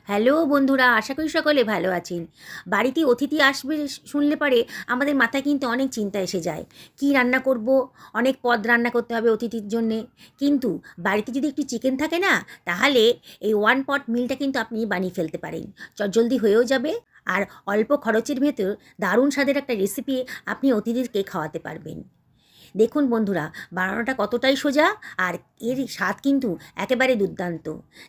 Hello বন্ধুরা, আশা করি সকলে ভালো আছেন। বাড়িতে অতিথি আসবে শুনলে পরে আমাদের মাথায় কিন্তু অনেক চিন্তা এসে যায়। কি রান্না করব, অনেক পদ রান্না করতে হবে অতিথির জন্যে। কিন্তু বাড়িতে যদি একটু চিকেন থাকে না, তাহলে এই ওয়ান পট মিলটা কিন্তু আপনি বানিয়ে ফেলতে পারেন। চটজলদি হয়েও যাবে, আর অল্প খরচের ভেতর দারুণ স্বাদের একটা রেসিপি আপনি অতিথিদেরকে খাওয়াতে পারবেন। দেখুন বন্ধুরা, বানানোটা কতটাই সোজা, আর এর স্বাদ কিন্তু একেবারে দুর্দান্ত।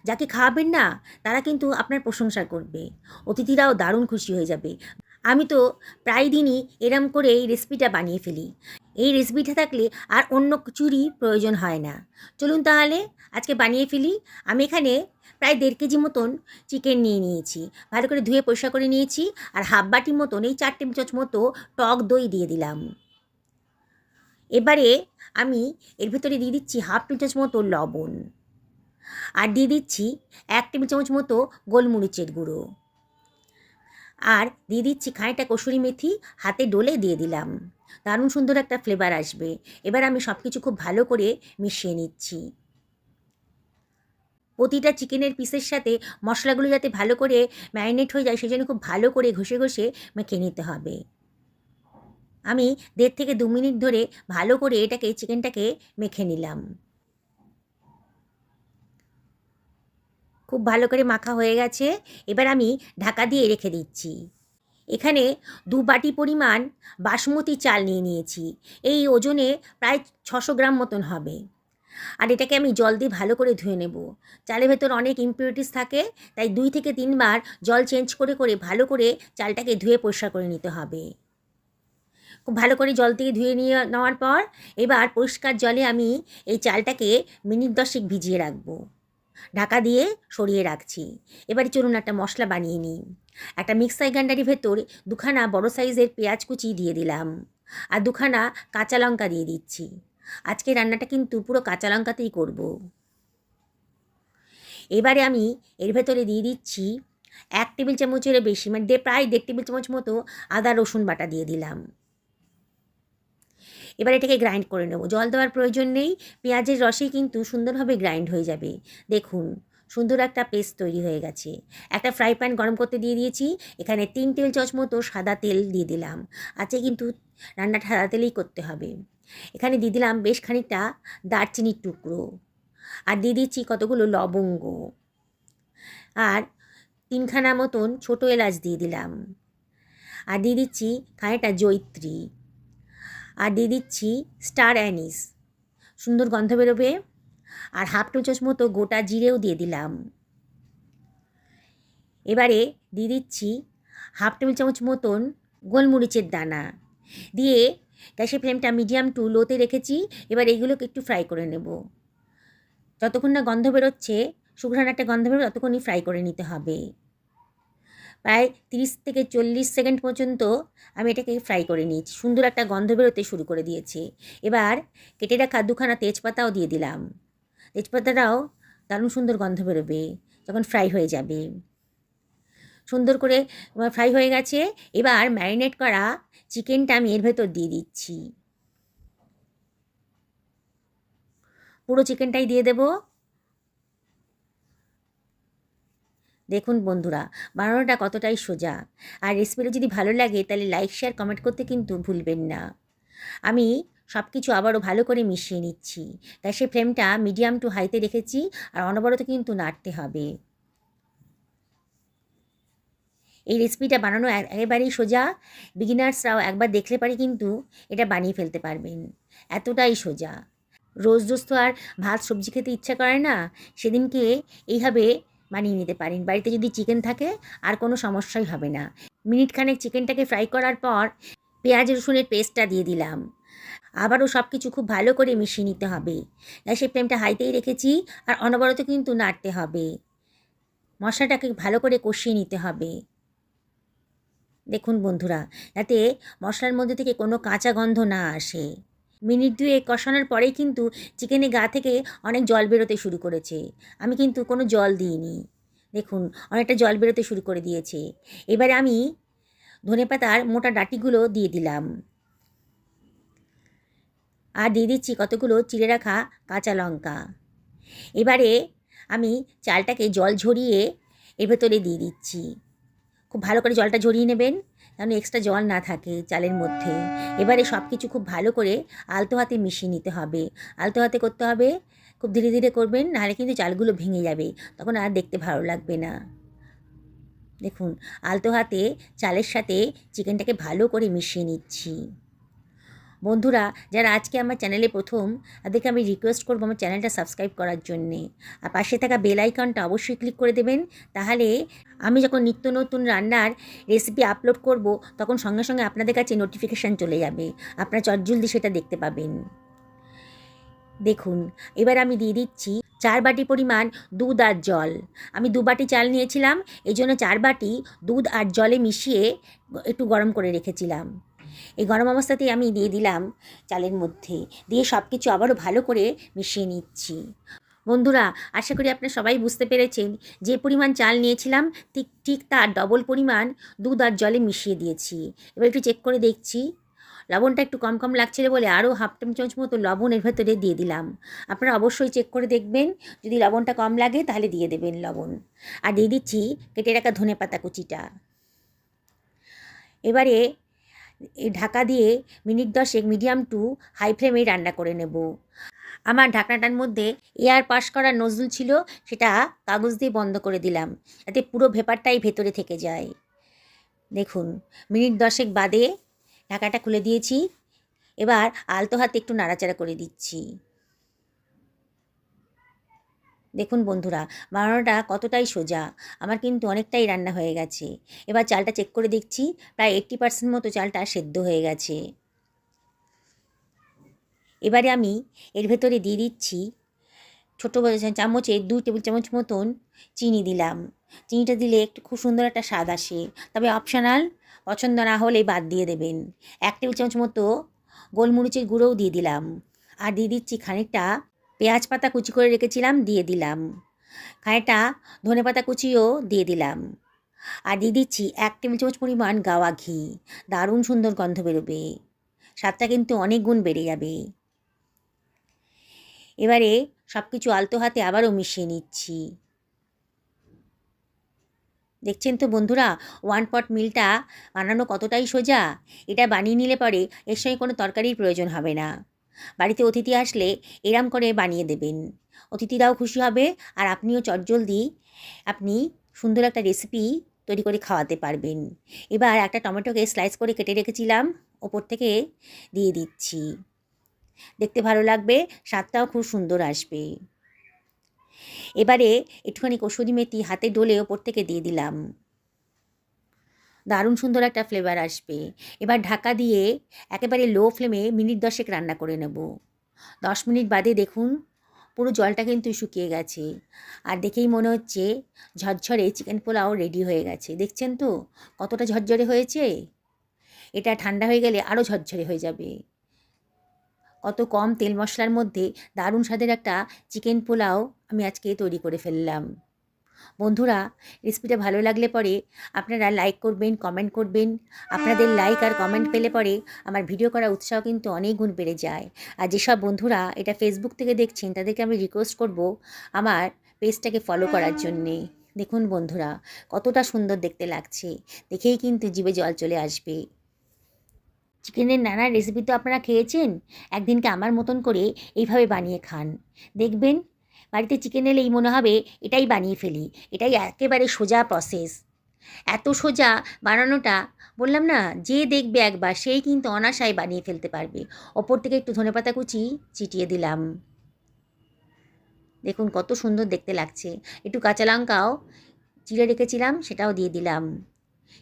যাকে খাওয়াবেন না, তারা কিন্তু আপনার প্রশংসা করবে। অতিথিরাও দারুণ খুশি হয়ে যাবে। আমি তো প্রায় দিনই এরম করে এই রেসিপিটা বানিয়ে ফেলি। এই রেসিপিটা থাকলে আর অন্য কিছুরই প্রয়োজন হয় না। চলুন তাহলে আজকে বানিয়ে ফেলি। আমি এখানে প্রায় 1.5 কেজি মতন চিকেন নিয়ে নিয়েছি। ভালো করে ধুয়ে পরিষ্কার করে নিয়েছি। আর হাফ বাটি মতন, এই 4 টেবিল চামচ মতো টক দই দিয়ে দিলাম। এবারে আমি এর ভিতরে দিয়ে দিচ্ছি হাফ টেবিল চামচ মতো লবণ, আর দিয়ে দিচ্ছি 1 টেবিল চামচ মতো গোলমরিচের গুঁড়ো, আর দিয়ে দিচ্ছি খানিকটা কসুরি মেথি হাতে ডলে দিয়ে দিলাম। দারুণ সুন্দর একটা ফ্লেভার আসবে। এবার আমি সব কিছু খুব ভালো করে মিশিয়ে নিচ্ছি। প্রতিটা চিকেনের পিসের সাথে মশলাগুলো যাতে ভালো করে ম্যারিনেট হয়ে যায়, সেই জন্য খুব ভালো করে ঘষে ঘষে মেখে নিতে হবে। আমি 1.5 থেকে 2 মিনিট ধরে ভালো করে চিকেনটাকে মেখে নিলাম। খুব ভালো করে মাখা হয়ে গেছে। এবার আমি ঢাকা দিয়ে রেখে দিচ্ছি। এখানে 2 বাটি পরিমাণ বাসমতি চাল নিয়ে নিয়েছি। এই ওজনে প্রায় 600 গ্রাম মতন হবে। আর এটাকে আমি জল দিয়ে ভালো করে ধুয়ে নেব। চালের ভেতর অনেক ইমপিউরিটিস থাকে, তাই 2 থেকে 3 বার জল চেঞ্জ করে করে ভালো করে চালটাকে ধুয়ে পরিষ্কার করে নিতে হবে। খুব ভালো করে জল থেকে ধুয়ে নিয়ে নেওয়ার পর এবার পরিষ্কার জলে আমি এই চালটাকে মিনিট 10 ভিজিয়ে রাখবো। ঢাকা দিয়ে সরিয়ে রাখছি। এবারে চলুন একটা মশলা বানিয়ে নিই। একটা মিক্সার গ্রাইন্ডারের ভেতর 2খানা বড় সাইজের পেঁয়াজ কুচি দিয়ে দিলাম, আর 2খানা কাঁচা লঙ্কা দিয়ে দিচ্ছি। আজকে রান্নাটা কিন্তু পুরো কাঁচা লঙ্কাতেই করব। এবারে আমি এর ভেতরে দিয়ে দিচ্ছি 1 টেবিল চামচেরও বেশি, মানে প্রায় 1.5 টেবিল চামচ মতো আদা রসুন বাটা দিয়ে দিলাম। এবার এটাকে গ্রাইন্ড করে নেব। জল দেওয়ার প্রয়োজন নেই, পেঁয়াজের রসেই কিন্তু সুন্দরভাবে গ্রাইন্ড হয়ে যাবে। দেখুন, সুন্দর একটা পেস্ট তৈরি হয়ে গেছে। একটা ফ্রাই প্যান গরম করতে দিয়ে দিয়েছি। এখানে 3 টেবিল চামচ মতো সাদা তেল দিয়ে দিলাম। আজকে কিন্তু রান্নাটা সাদা তেলেই করতে হবে। এখানে দিয়ে দিলাম বেশ খানিকটা দারচিনির টুকরো, আর দিয়ে দিচ্ছি কতগুলো লবঙ্গ, আর 3খানা মতন ছোটো এলাচ দিয়ে দিলাম, আর দিয়ে দিচ্ছি খানিকটা জয়িত্রী, আর দিয়ে দিচ্ছি স্টার অ্যানিস, সুন্দর গন্ধ বেরোবে। আর হাফ টেবিল চামচ মতো গোটা জিরেও দিয়ে দিলাম। এবারে দিয়ে দিচ্ছি হাফ টেবিল চামচ মতন গোলমরিচের দানা দিয়ে গ্যাসের ফ্লেমটা মিডিয়াম টু লোতে রেখেছি। এবার এইগুলোকে একটু ফ্রাই করে নেব। যতক্ষণ না গন্ধ বেরোচ্ছে, সুঘ্রাণ একটা গন্ধ বেরোবে, ততক্ষণই ফ্রাই করে নিতে হবে। প্রায় 30 থেকে 40 সেকেন্ড পর্যন্ত আমি এটাকে ফ্রাই করে নিয়েছি। সুন্দর একটা গন্ধ বেরোতে শুরু করে দিয়েছে। এবার কেটে রাখা 2খানা তেজপাতাও দিয়ে দিলাম। তেজপাতাটাও দারুণ সুন্দর গন্ধ বেরোবে যখন ফ্রাই হয়ে যাবে। সুন্দর করে ফ্রাই হয়ে গেছে। এবার ম্যারিনেট করা চিকেনটা আমি এর ভেতর দিয়ে দিচ্ছি। পুরো চিকেনটাই দিয়ে দেব। দেখুন বন্ধুরা, বানানোটা কতটাই সোজা। আর রেসিপিটা যদি ভালো লাগে তাহলে লাইক শেয়ার কমেন্ট করতে কিন্তু ভুলবেন না। আমি সব কিছু আবারও ভালো করে মিশিয়ে নিচ্ছি। গ্যাসের ফ্লেমটা মিডিয়াম টু হাইতে রেখেছি, আর অনবরত কিন্তু নাড়তে হবে। এই রেসিপিটা বানানো একেবারেই সোজা। বিগিনার্সরাও একবার দেখলে পারে কিন্তু এটা বানিয়ে ফেলতে পারবেন। এতটাই সোজা। রোজ রোজ তো আর ভাত সবজি খেতে ইচ্ছা করে না, সেদিনকে এইভাবে বানিয়ে নিতে পারেন। বাড়িতে যদি চিকেন থাকে আর কোনো সমস্যাই হবে না। মিনিট খানেক চিকেনটাকে ফ্রাই করার পর পেঁয়াজ রসুনের পেস্টটা দিয়ে দিলাম। আবারও সব কিছু খুব ভালো করে মিশিয়ে নিতে হবে। গ্যাসের ফ্লেমটা হাইতেই রেখেছি, আর অনবরত কিন্তু নাড়তে হবে। মশলাটাকে ভালো করে কষিয়ে নিতে হবে। দেখুন বন্ধুরা, যাতে মশলার মধ্যে থেকে কোনো কাঁচা গন্ধ না আসে। মিনিট 2 কষানোর পরেই কিন্তু চিকেনের গা থেকে অনেক জল বেরোতে শুরু করেছে। আমি কিন্তু কোনো জল দিইনি। দেখুন, অনেকটা জল বেরোতে শুরু করে দিয়েছে। এবারে আমি ধনেপাতার মোটা ডাঁটিগুলো দিয়ে দিলাম, আর দিয়ে দিচ্ছি কতগুলো চিড়ে রাখা কাঁচা লঙ্কা। এবারে আমি চালটাকে জল ঝরিয়ে এর ভেতরে দিয়ে দিচ্ছি। খুব ভালো করে জলটা ঝরিয়ে নেবেন, যেন এক্সট্রা জল না থাকে চালের মধ্যে। এবারে সব কিছু খুব ভালো করে আলতো হাতে মিশিয়ে নিতে হবে। আলতো হাতে করতে হবে, খুব ধীরে ধীরে করবেন, নাহলে কিন্তু চালগুলো ভেঙে যাবে, তখন আর দেখতে ভালো লাগবে না। দেখুন, আলতো হাতে চালের সাথে চিকেনটাকে ভালো করে মিশিয়ে নিচ্ছি। বন্ধুরা, যারা আজকে আমার চ্যানেলে প্রথম, তাদেরকে আমি রিকোয়েস্ট করবো আমার চ্যানেলটা সাবস্ক্রাইব করার জন্যে, আর পাশে থাকা বেল আইকনটা অবশ্যই ক্লিক করে দেবেন। তাহলে আমি যখন নিত্য নতুন রান্নার রেসিপি আপলোড করব, তখন সঙ্গে সঙ্গে আপনাদের কাছে নোটিফিকেশান চলে যাবে, আপনারা চটজলদি সেটা দেখতে পাবেন। দেখুন, এবার আমি দিয়ে দিচ্ছি 4 বাটি পরিমাণ দুধ আর জল। আমি 2 বাটি চাল নিয়েছিলাম, এই জন্য 4 বাটি দুধ আর জলে মিশিয়ে একটু গরম করে রেখেছিলাম। এই গরম অবস্থাতেই আমি দিয়ে দিলাম চালের মধ্যে, দিয়ে সব কিছু আবারও ভালো করে মিশিয়ে নিচ্ছি। বন্ধুরা, আশা করি আপনারা সবাই বুঝতে পেরেছেন, যে পরিমাণ চাল নিয়েছিলাম ঠিক তার ডবল পরিমাণ দুধ আর জলে মিশিয়ে দিয়েছি। এবার একটু চেক করে দেখছি, লবণটা একটু কম কম লাগছিল বলে আরও হাফ চামচ মতো লবণ এর ভেতরে দিয়ে দিলাম। আপনারা অবশ্যই চেক করে দেখবেন, যদি লবণটা কম লাগে তাহলে দিয়ে দেবেন লবণ। আর দিয়ে দিচ্ছি কেটে রাখা ধনেপাতা কুচিটা। এবারে ঢাকা দিয়ে মিনিট 10 মিডিয়াম টু হাই ফ্লেমে রান্না করে নেব। আমার ঢাকনাটার মধ্যে এয়ার পাস করা নজরুল ছিল, সেটা কাগজ দিয়ে বন্ধ করে দিলাম, যাতে পুরো ভেপারটাই ভেতরে থেকে যায়। দেখুন, মিনিট 10 বাদে ঢাকাটা খুলে দিয়েছি। এবার আলতো হাতে একটু নাড়াচাড়া করে দিচ্ছি। দেখুন বন্ধুরা, বানানোটা কতটাই সোজা, আমার কিন্তু অনেকটাই রান্না হয়ে গেছে। এবার চালটা চেক করে দেখছি, প্রায় 80% মতো চালটা সেদ্ধ হয়ে গেছে। এবারে আমি এর ভেতরে দিয়ে দিচ্ছি ছোটো চামচে 2 টেবিল চামচ মতন চিনি দিলাম। চিনিটা দিলে একটু খুব সুন্দর একটা স্বাদ আসে, তবে অপশনাল, পছন্দ না হলে বাদ দিয়ে দেবেন। 1 টেবিল চামচ মতো গোলমরিচের গুঁড়োও দিয়ে দিলাম। আর দিয়ে দিচ্ছি খানিকটা পেঁয়াজ পাতা কুচি করে রেখেছিলাম, দিয়ে দিলাম। খানিকটা ধনেপাতা কুচিও দিয়ে দিলাম। আর দিয়ে দিচ্ছি 1 টেবিল চামচ পরিমাণ গাওয়া ঘি। দারুণ সুন্দর গন্ধ বেরোবে, স্বাদটা কিন্তু অনেক গুণ বেড়ে যাবে। এবারে সব কিছু আলতো হাতে আবারও মিশিয়ে নিচ্ছি। দেখছেন তো বন্ধুরা, 1 পট মিলটা বানানো কতটাই সোজা। এটা বানিয়ে নিলে পরে এর সঙ্গে কোনো তরকারির প্রয়োজন হবে না। বাড়িতে অতিথি আসলে এরম করে বানিয়ে দেবেন, অতিথিরাও খুশি হবে, আর আপনিও চটজলদি আপনি সুন্দর একটা রেসিপি তৈরি করে খাওয়াতে পারবেন। এবার একটা টমেটোকে স্লাইস করে কেটে রেখেছিলাম, ওপর থেকে দিয়ে দিচ্ছি। দেখতে ভালো লাগবে, স্বাদটাও খুব সুন্দর আসবে। এবারে একটুখানি কসুরি মেথি হাতে ডলে ওপর থেকে দিয়ে দিলাম, দারুণ সুন্দর একটা ফ্লেভার আসবে। এবার ঢাকা দিয়ে একেবারে লো ফ্লেমে মিনিট 10 রান্না করে নেব। 10 মিনিট বাদে দেখুন, পুরো জলটা কিন্তু শুকিয়ে গেছে, আর দেখেই মনে হচ্ছে ঝরঝরে চিকেন পোলাও রেডি হয়ে গেছে। দেখছেন তো কতটা ঝরঝরে হয়েছে, এটা ঠান্ডা হয়ে গেলে আরও ঝরঝরে হয়ে যাবে। কত কম তেল মশলার মধ্যে দারুণ স্বাদের একটা চিকেন পোলাও আমি আজকে তৈরি করে ফেললাম। বন্ধুরা, রেসিপিটা ভালো লাগলে পরে আপনারা লাইক করবেন, কমেন্ট করবেন। আপনাদের লাইক আর কমেন্ট পেলে পরে আমার ভিডিও করার উৎসাহ কিন্তু অনেক গুণ বেড়ে যায়। আর যেসব বন্ধুরা এটা ফেসবুক থেকে দেখছেন, তাদেরকে আমি রিকোয়েস্ট করব আমার পেজটাকে ফলো করার জন্যে। দেখুন বন্ধুরা, কতটা সুন্দর দেখতে লাগছে, দেখেই কিন্তু জিভে জল চলে আসবে। চিকেনের নানা রেসিপি তো আপনারা খেয়েছেন, একদিনকে আমার মতন করে এইভাবে বানিয়ে খান, দেখবেন বাড়িতে চিকেন এলেই মনে হবে এটাই বানিয়ে ফেলি। এটাই একেবারে সোজা প্রসেস, এত সোজা বানানোটা, বললাম না, যে দেখবে একবার সেই কিন্তু অনায়াসেই বানিয়ে ফেলতে পারবে। ওপর থেকে একটু ধনেপাতা কুচি ছিটিয়ে দিলাম, দেখুন কত সুন্দর দেখতে লাগছে। একটু কাঁচা লঙ্কাও চিড়ে রেখেছিলাম, সেটাও দিয়ে দিলাম।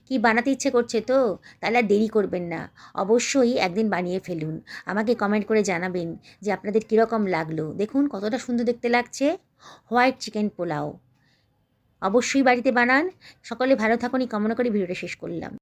কি বানাতে ইচ্ছে করছে তো, তাহলে আর দেরি করবেন না, অবশ্যই একদিন বানিয়ে ফেলুন। আমাকে কমেন্ট করে জানাবেন যে আপনাদের কীরকম লাগলো। দেখুন কতটা সুন্দর দেখতে লাগছে, হোয়াইট চিকেন পোলাও। অবশ্যই বাড়িতে বানান। সকলে ভালো থাকুন এই কামনা করে ভিডিওটা শেষ করলাম।